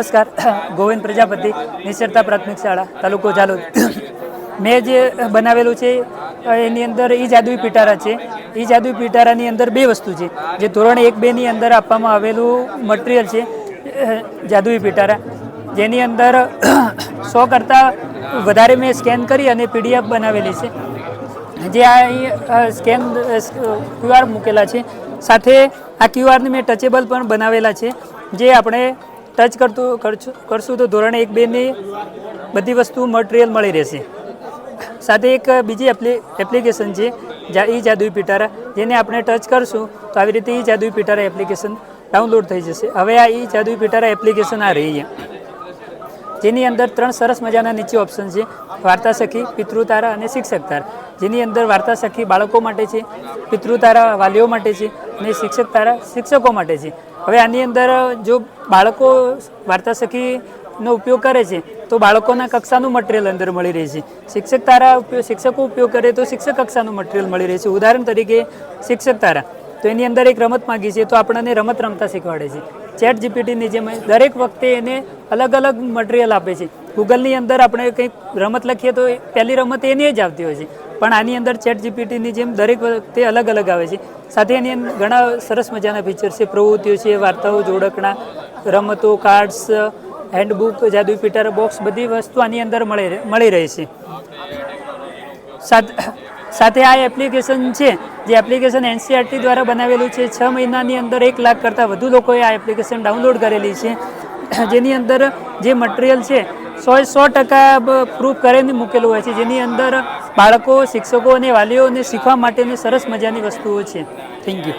નમસ્કાર, ગોવિંદ પ્રજાપતિ, નિસરતા પ્રાથમિક શાળા, તાલુકો ઝાલોદ. મેં જે બનાવેલું છે એની અંદર ઈ જાદુઈ પિટારા છે. ઈ જાદુઈ પિટારાની અંદર બે વસ્તુ છે જે ધોરણ 1-2 ની અંદર આપવામાં આવેલું મટીરિયલ છે જાદુઈ પિટારા, જેની અંદર 100 કરતાં વધારે મેં સ્કેન કરી અને PDF બનાવેલી છે. જે આ સ્કેન QR મૂકેલા છે. સાથે આ QR ને મેં ટચેબલ પણ બનાવેલા છે, જે આપણે ટચ કરશું તો ધોરણ 1-2 ની બધી વસ્તુ મટીરિયલ મળી રહેશે. સાથે એક બીજી એપ્લિકેશન છે ઈ જાદુઈ પિટારા, જેને આપણે ટચ કરશું તો આવી રીતે ઈ જાદુઈ પિટારા એપ્લિકેશન ડાઉનલોડ થઈ જશે. હવે આ ઈ જાદુઈ પિટારા એપ્લિકેશન આ રહી છે, જેની અંદર 3 સરસ મજાના નીચે ઓપ્શન છે: વાર્તા સખી, પિતૃ તારા અને શિક્ષક તારા. જેની અંદર વાર્તા સખી બાળકો માટે છે, પિતૃ તારા વાલીઓ માટે છે અને શિક્ષક તારા શિક્ષકો માટે છે. હવે આની અંદર જો બાળકો વાર્તા સખીનો ઉપયોગ કરે છે તો બાળકોના કક્ષાનું મટીરિયલ અંદર મળી રહે છે. શિક્ષક તારા શિક્ષકો ઉપયોગ કરે તો શિક્ષક કક્ષાનું મટીરિયલ મળી રહે છે. ઉદાહરણ તરીકે શિક્ષક તારા, તો એની અંદર એક રમત માંગી છે તો આપણને રમત રમતા શીખવાડે છે. ચેટ જીપીટીની જેમ દરેક વખતે એને અલગ અલગ મટીરિયલ આપે છે. ગૂગલની અંદર આપણે કંઈક રમત લખીએ તો પહેલી રમત એની જ આવતી હોય છે, પણ આની અંદર ચેટ જીપીટીની જેમ દરેક વખતે અલગ અલગ આવે છે. સાથે એની અંદર ઘણા સરસ મજાના ફીચર છે, પ્રવૃત્તિઓ છે, વાર્તાઓ, જોડકણા, રમતો, કાર્ડ્સ, હેન્ડબુક, જાદુઈ પિટારા બોક્સ, બધી વસ્તુ આની અંદર મળી રહે છે. સાથે આ એપ્લિકેશન છે, જે એપ્લિકેશન NCERT દ્વારા બનાવેલું છે. 6 મહિનાની અંદર 1 લાખ કરતાં વધુ લોકોએ આ એપ્લિકેશન ડાઉનલોડ કરેલી છે. જેની અંદર જે મટીરિયલ છે 100% પ્રૂફ કરીને મૂકેલું હોય છે, જેની અંદર બાળકો, શિક્ષકો અને વાલીઓને શીખવા માટેની સરસ મજાની વસ્તુઓ છે. Thank you.